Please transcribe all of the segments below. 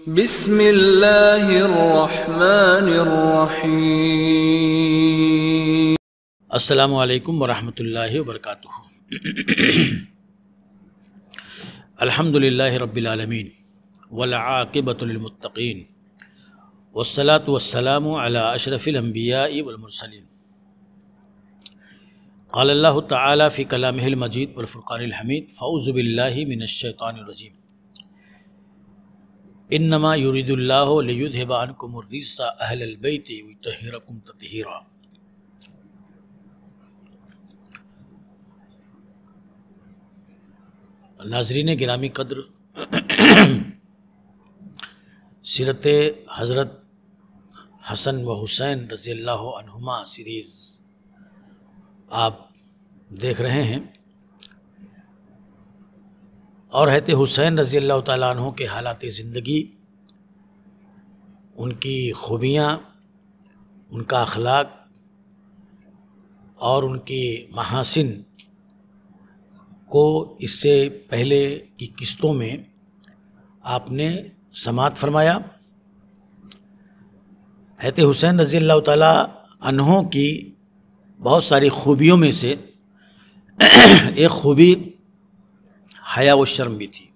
بسم اللہ الرحمن الرحیم۔ السلام علیکم ورحمۃ اللہ وبرکاتہ۔ الحمد للہ رب العالمین والعاقبۃ للمتقین والصلاة والسلام علی اشرف الانبیاء والمرسلین۔ قال اللہ تعالی فی کلامہ المجید والفرقان الحمید، فاعوذ باللہ من الشیطان الرجیم۔ انما یرید اللہ لیذھب عنکم الرجس اہل البیت ویطہرکم تطہیرا۔ ناظرین گرامی قدر، سیرت حضرت حسن و حسین رضی اللہ عنہما سیریز آپ دیکھ رہے ہیں، اور حضرت حسین رضی اللہ تعالیٰ عنہ کے حالات زندگی، ان کی خوبیاں، ان کا اخلاق اور ان کی محاسن کو اس سے پہلے کی قسطوں میں آپ نے سماعت فرمایا۔ حضرت حسین رضی اللہ تعالیٰ عنہ کی بہت ساری خوبیوں میں سے ایک خوبی حیا و شرم بھی تھی۔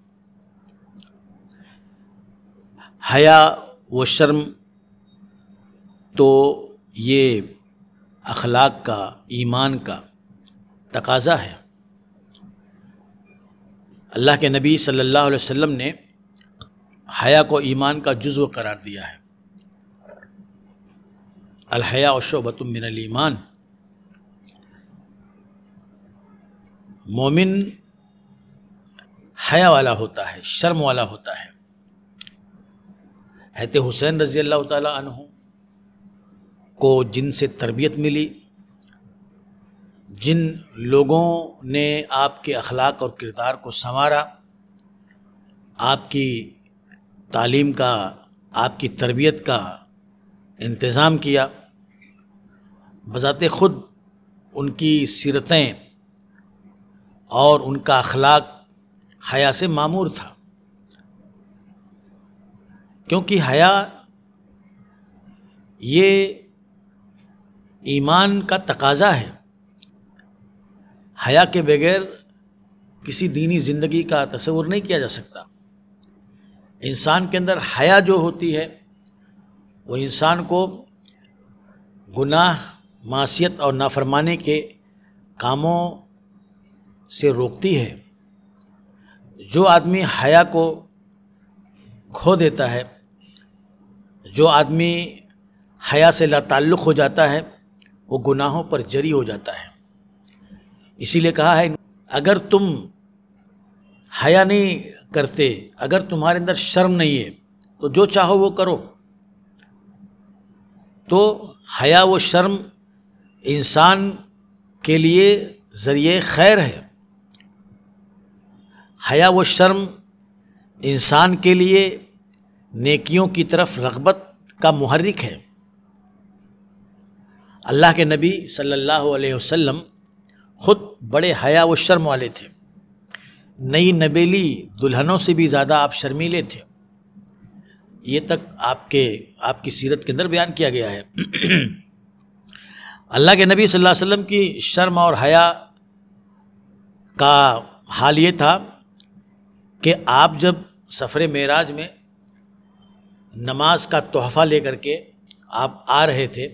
حیا و شرم تو یہ اخلاق کا، ایمان کا تقاضا ہے۔ اللہ کے نبی صلی اللہ علیہ وسلم نے حیا کو ایمان کا جزو قرار دیا ہے۔ الحیاء شعبۃ من الایمان۔ مومن حیا والا ہوتا ہے، شرم والا ہوتا ہے۔ حضرت حسین رضی اللہ تعالیٰ عنہ کو جن سے تربیت ملی، جن لوگوں نے آپ کے اخلاق اور کردار کو سنوارا، آپ کی تعلیم کا، آپ کی تربیت کا انتظام کیا، بذات خود ان کی سیرتیں اور ان کا اخلاق حیا سے معمور تھا، کیونکہ حیا یہ ایمان کا تقاضا ہے۔ حیا کے بغیر کسی دینی زندگی کا تصور نہیں کیا جا سکتا۔ انسان کے اندر حیا جو ہوتی ہے وہ انسان کو گناہ، معصیت اور نافرمانی کے کاموں سے روکتی ہے۔ جو آدمی حیا کو کھو دیتا ہے، جو آدمی حیا سے لا تعلق ہو جاتا ہے، وہ گناہوں پر جری ہو جاتا ہے۔ اسی لیے کہا ہے اگر تم حیا نہیں کرتے، اگر تمہارے اندر شرم نہیں ہے تو جو چاہو وہ کرو۔ تو حیا و شرم انسان کے لیے ذریعہ خیر ہے۔ حیا و شرم انسان کے لیے نیکیوں کی طرف رغبت کا محرک ہے۔ اللہ کے نبی صلی اللہ علیہ وسلم خود بڑے حیا و شرم والے تھے۔ نئی نبیلی دلہنوں سے بھی زیادہ آپ شرمیلے تھے۔ یہ تک آپ کی سیرت کے اندر بیان کیا گیا ہے۔ اللہ کے نبی صلی اللہ علیہ وسلم کی شرم اور حیا کا حال یہ تھا کہ آپ جب سفر معراج میں نماز کا تحفہ لے کر کے آپ آ رہے تھے،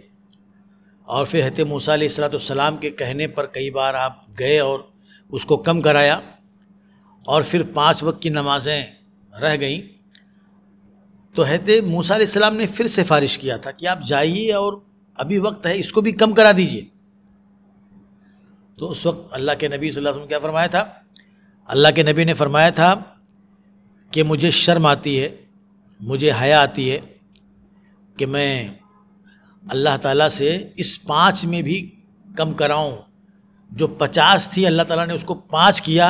اور پھر حضرت موسیٰ علیہ السلام کے کہنے پر کئی بار آپ گئے اور اس کو کم کرایا، اور پھر 5 وقت کی نمازیں رہ گئیں، تو حضرت موسیٰ علیہ السلام نے پھر سفارش کیا تھا کہ آپ جائیے اور ابھی وقت ہے، اس کو بھی کم کرا دیجیے۔ تو اس وقت اللہ کے نبی صلی اللہ علیہ وسلم کیا فرمایا تھا؟ اللہ کے نبی نے فرمایا تھا کہ مجھے شرم آتی ہے، مجھے حیا آتی ہے کہ میں اللہ تعالیٰ سے اس 5 میں بھی کم کراؤں۔ جو 50 تھی اللہ تعالیٰ نے اس کو 5 کیا،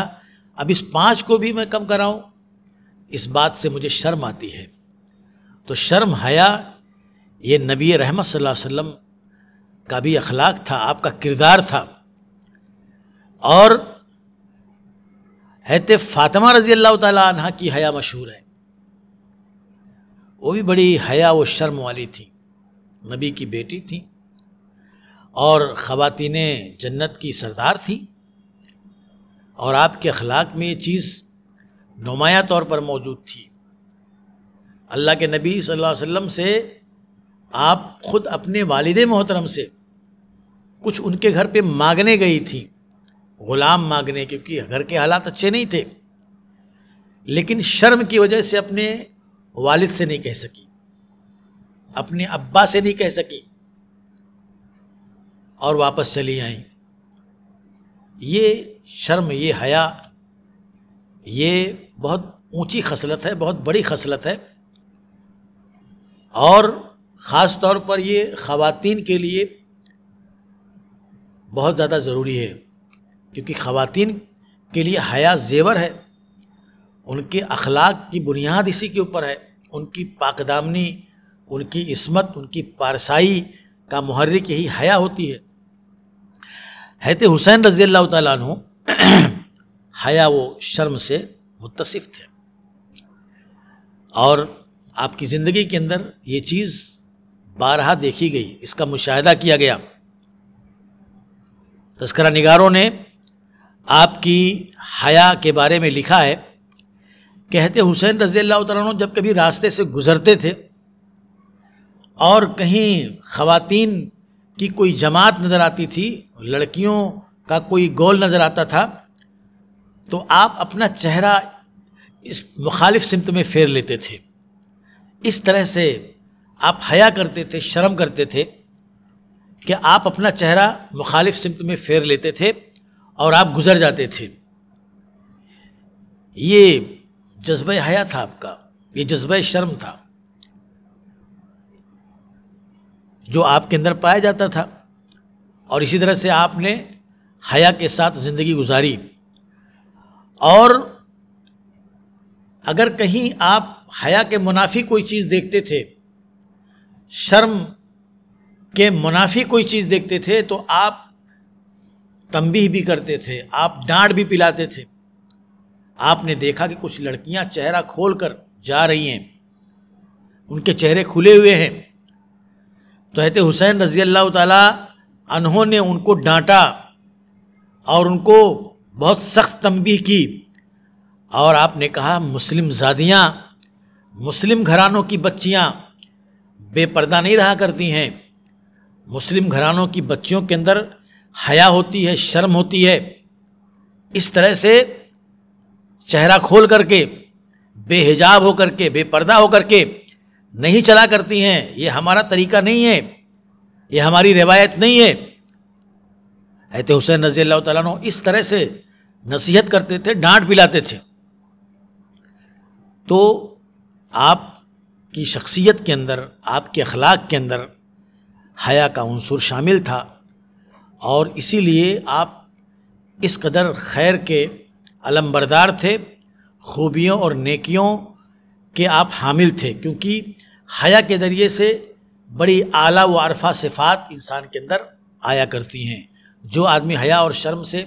اب اس 5 کو بھی میں کم کراؤں، اس بات سے مجھے شرم آتی ہے۔ تو شرم، حیا یہ نبی رحمت صلی اللہ علیہ وسلم کا بھی اخلاق تھا، آپ کا کردار تھا۔ اور حضرت فاطمہ رضی اللہ تعالیٰ عنہ کی حیا مشہور ہے۔ وہ بھی بڑی حیا و شرم والی تھی، نبی کی بیٹی تھی اور خواتین جنت کی سردار تھی، اور آپ کے اخلاق میں یہ چیز نمایاں طور پر موجود تھی۔ اللہ کے نبی صلی اللہ علیہ وسلم سے آپ خود اپنے والد محترم سے کچھ ان کے گھر پہ مانگنے گئی تھی، غلام مانگنے، کیونکہ گھر کے حالات اچھے نہیں تھے، لیکن شرم کی وجہ سے اپنے والد سے نہیں کہہ سکی، اپنے ابا سے نہیں کہہ سکی، اور واپس چلی آئیں۔ یہ شرم، یہ حیا، یہ بہت اونچی خصلت ہے، بہت بڑی خصلت ہے، اور خاص طور پر یہ خواتین کے لیے بہت زیادہ ضروری ہے، کیونکہ خواتین کے لیے حیا زیور ہے، ان کے اخلاق کی بنیاد اسی کے اوپر ہے، ان کی پاک دامنی، ان کی عصمت، ان کی پارسائی کا محرک یہی حیا ہوتی ہے۔ حضرت حسین رضی اللہ تعالیٰ عنہ حیا و شرم سے متصف تھے، اور آپ کی زندگی کے اندر یہ چیز بارہا دیکھی گئی، اس کا مشاہدہ کیا گیا۔ تذکرہ نگاروں نے آپ کی حیا کے بارے میں لکھا ہے کہ حضرت حسین رضی اللہ تعالیٰ عنہ جب کبھی راستے سے گزرتے تھے اور کہیں خواتین کی کوئی جماعت نظر آتی تھی، لڑکیوں کا کوئی گول نظر آتا تھا، تو آپ اپنا چہرہ اس مخالف سمت میں پھیر لیتے تھے۔ اس طرح سے آپ حیا کرتے تھے، شرم کرتے تھے کہ آپ اپنا چہرہ مخالف سمت میں پھیر لیتے تھے اور آپ گزر جاتے تھے۔ یہ جذبہ حیا تھا آپ کا، یہ جذبہ شرم تھا جو آپ کے اندر پایا جاتا تھا، اور اسی طرح سے آپ نے حیا کے ساتھ زندگی گزاری۔ اور اگر کہیں آپ حیا کے منافی کوئی چیز دیکھتے تھے، شرم کے منافی کوئی چیز دیکھتے تھے، تو آپ تنبیہ بھی کرتے تھے، آپ ڈانٹ بھی پلاتے تھے۔ آپ نے دیکھا کہ کچھ لڑکیاں چہرہ کھول کر جا رہی ہیں، ان کے چہرے کھلے ہوئے ہیں، تو حضرت حسین رضی اللہ تعالیٰ عنہ نے ان کو ڈانٹا اور ان کو بہت سخت تنبیہ کی، اور آپ نے کہا مسلم زادیاں، مسلم گھرانوں کی بچیاں بے پردہ نہیں رہا کرتی ہیں، مسلم گھرانوں کی بچیوں کے اندر حیا ہوتی ہے، شرم ہوتی ہے، اس طرح سے چہرہ کھول کر کے، بے حجاب ہو کر کے، بے پردہ ہو کر کے نہیں چلا کرتی ہیں، یہ ہمارا طریقہ نہیں ہے، یہ ہماری روایت نہیں ہے۔ حضرت حسین رضی اللہ تعالیٰ عنہ اس طرح سے نصیحت کرتے تھے، ڈانٹ پلاتے تھے۔ تو آپ کی شخصیت کے اندر، آپ کے اخلاق کے اندر حیا کا عنصر شامل تھا، اور اسی لیے آپ اس قدر خیر کے علمبردار تھے، خوبیوں اور نیکیوں کے آپ حامل تھے، کیونکہ حیا کے ذریعے سے بڑی اعلیٰ و عرفہ صفات انسان کے اندر آیا کرتی ہیں۔ جو آدمی حیا اور شرم سے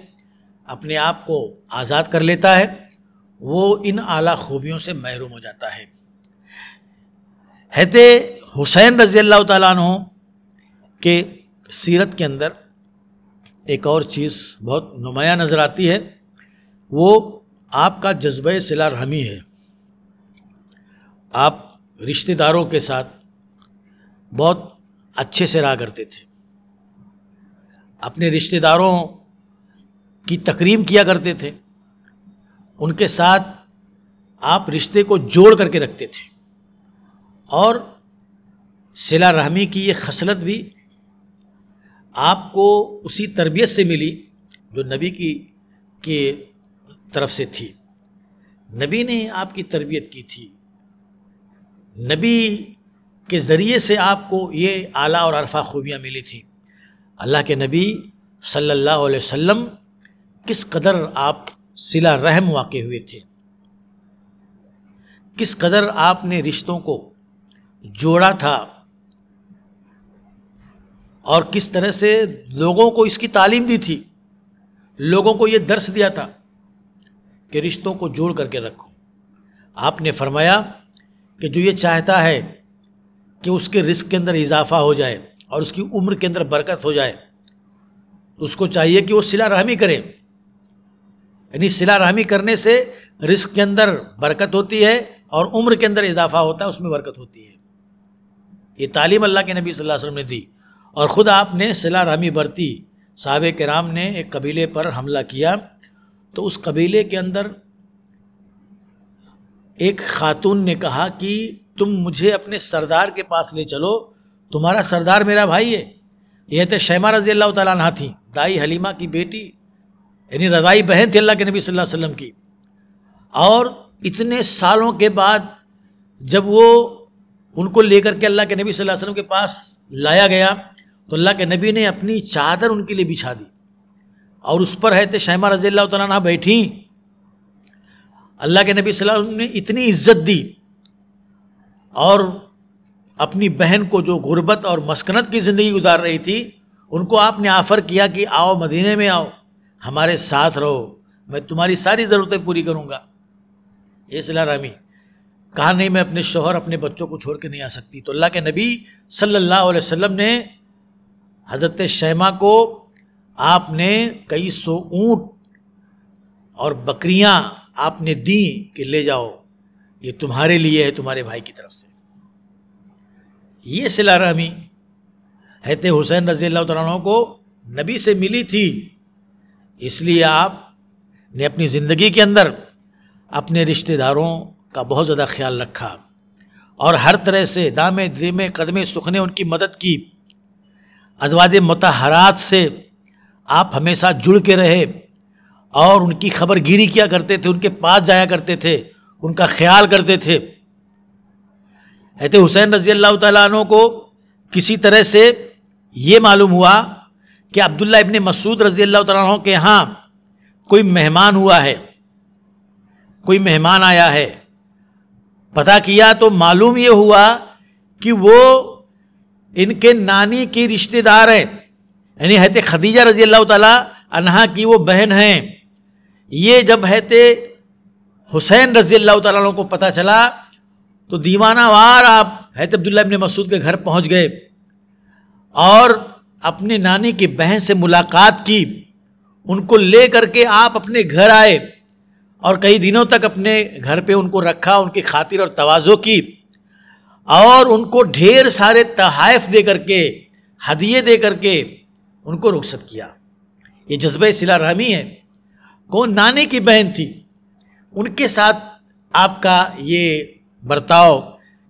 اپنے آپ کو آزاد کر لیتا ہے، وہ ان اعلیٰ خوبیوں سے محروم ہو جاتا ہے۔ حضرت حسین رضی اللہ تعالیٰ عنہ کے سیرت کے اندر ایک اور چیز بہت نمایاں نظر آتی ہے، وہ آپ کا جذبہ صلہ رحمی ہے۔ آپ رشتہ داروں کے ساتھ بہت اچھے سے رہا کرتے تھے، اپنے رشتہ داروں کی تکریم کیا کرتے تھے، ان کے ساتھ آپ رشتے کو جوڑ کر کے رکھتے تھے، اور صلہ رحمی کی یہ خصلت بھی آپ کو اسی تربیت سے ملی جو نبی کی طرف سے تھی۔ نبی نے آپ کی تربیت کی تھی، نبی کے ذریعے سے آپ کو یہ اعلیٰ اور عرفہ خوبیاں ملی تھیں۔ اللہ کے نبی صلی اللہ علیہ وسلم کس قدر آپ صلہ رحم واقع ہوئے تھے، کس قدر آپ نے رشتوں کو جوڑا تھا، اور کس طرح سے لوگوں کو اس کی تعلیم دی تھی، لوگوں کو یہ درس دیا تھا کہ رشتوں کو جوڑ کر کے رکھو۔ آپ نے فرمایا کہ جو یہ چاہتا ہے کہ اس کے رزق کے اندر اضافہ ہو جائے اور اس کی عمر کے اندر برکت ہو جائے، اس کو چاہیے کہ وہ صلہ رحمی کرے، یعنی صلہ رحمی کرنے سے رزق کے اندر برکت ہوتی ہے اور عمر کے اندر اضافہ ہوتا ہے، اس میں برکت ہوتی ہے۔ یہ تعلیم اللہ کے نبی صلی اللہ علیہ وسلم نے دی، اور خود آپ نے صلہ رحمی برتی۔ صحابہ کرام نے ایک قبیلے پر حملہ کیا تو اس قبیلے کے اندر ایک خاتون نے کہا کہ تم مجھے اپنے سردار کے پاس لے چلو، تمہارا سردار میرا بھائی ہے۔ یہ تو شیمہ رضی اللہ تعالیٰ عنہ تھیں، دائی حلیمہ کی بیٹی، یعنی رضائی بہن تھی اللہ کے نبی صلی اللہ علیہ وسلم کی۔ اور اتنے سالوں کے بعد جب وہ ان کو لے کر کے اللہ کے نبی صلی اللہ علیہ وسلم کے پاس لایا گیا تو اللہ کے نبی نے اپنی چادر ان کے لیے بچھا دی اور اس پر ہے شیمہ رضی اللہ تعالیٰ عنہ بیٹھیں۔ اللہ کے نبی صلی اللہ علیہ وسلم نے اتنی عزت دی اور اپنی بہن کو جو غربت اور مسکنت کی زندگی گزار رہی تھی ان کو آپ نے آفر کیا کہ آؤ مدینے میں آؤ، ہمارے ساتھ رہو، میں تمہاری ساری ضرورتیں پوری کروں گا۔ یہ صلہ رحمی۔ کہا نہیں میں اپنے شوہر اپنے بچوں کو چھوڑ کے نہیں آ سکتی، تو اللہ کے نبی صلی اللہ علیہ وسلم نے حضرت شیمہ کو آپ نے کئی سو اونٹ اور بکریاں آپ نے دیں کہ لے جاؤ، یہ تمہارے لیے ہے، تمہارے بھائی کی طرف سے۔ یہ صلہ رحمی حضرت حسین رضی اللہ تعالیٰ عنہ کو نبی سے ملی تھی، اس لیے آپ نے اپنی زندگی کے اندر اپنے رشتہ داروں کا بہت زیادہ خیال رکھا اور ہر طرح سے دامے دیمے قدمے سخنے ان کی مدد کی۔ ازواج مطہرات سے آپ ہمیشہ جڑ کے رہے اور ان کی خبر گیری کیا کرتے تھے، ان کے پاس جایا کرتے تھے، ان کا خیال کرتے تھے۔ حضرت حسین رضی اللہ تعالیٰ عنہ کو کسی طرح سے یہ معلوم ہوا کہ عبداللہ ابن مسعود رضی اللہ تعالیٰ عنہ کے ہاں کوئی مہمان ہوا ہے، کوئی مہمان آیا ہے۔ پتہ کیا تو معلوم یہ ہوا کہ وہ ان کے نانی کی رشتہ دار ہیں، یعنی حضرت خدیجہ رضی اللہ تعالیٰ عنہا کی وہ بہن ہیں۔ یہ جب حضرت حسین رضی اللہ تعالیٰ عنہ کو پتہ چلا تو دیوانہ وار آپ حضرت عبداللہ ابن مسعود کے گھر پہنچ گئے اور اپنے نانی کی بہن سے ملاقات کی، ان کو لے کر کے آپ اپنے گھر آئے اور کئی دنوں تک اپنے گھر پہ ان کو رکھا، ان کی خاطر اور تواضع کی اور ان کو ڈھیر سارے تحائف دے کر کے، ہدیے دے کر کے ان کو رخصت کیا۔ یہ جذبہ صلہ رحمی ہے۔ کون؟ نانی کی بہن تھی، ان کے ساتھ آپ کا یہ برتاؤ،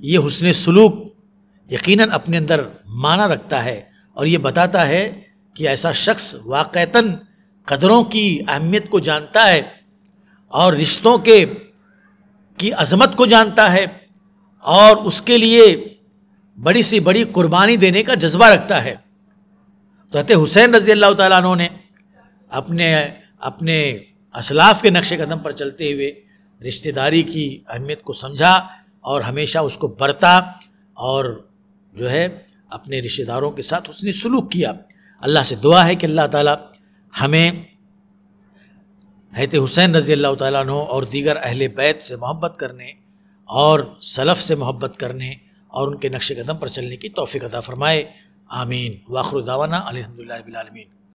یہ حسن سلوک یقیناً اپنے اندر معنی رکھتا ہے اور یہ بتاتا ہے کہ ایسا شخص واقعتاً قدروں کی اہمیت کو جانتا ہے اور رشتوں کی عظمت کو جانتا ہے اور اس کے لیے بڑی سی بڑی قربانی دینے کا جذبہ رکھتا ہے۔ تو حضرت حسین رضی اللہ تعالیٰ عنہ نے اپنے اسلاف کے نقش قدم پر چلتے ہوئے رشتہ داری کی اہمیت کو سمجھا اور ہمیشہ اس کو برتا اور جو ہے اپنے رشتہ داروں کے ساتھ حسن سلوک کیا۔ اللہ سے دعا ہے کہ اللہ تعالیٰ ہمیں حضرت حسین رضی اللہ تعالیٰ عنہ اور دیگر اہل بیت سے محبت کرنے اور سلف سے محبت کرنے اور ان کے نقش قدم پر چلنے کی توفیق عطا فرمائے۔ آمین۔ وآخر دعوانا الحمدللہ رب العالمین۔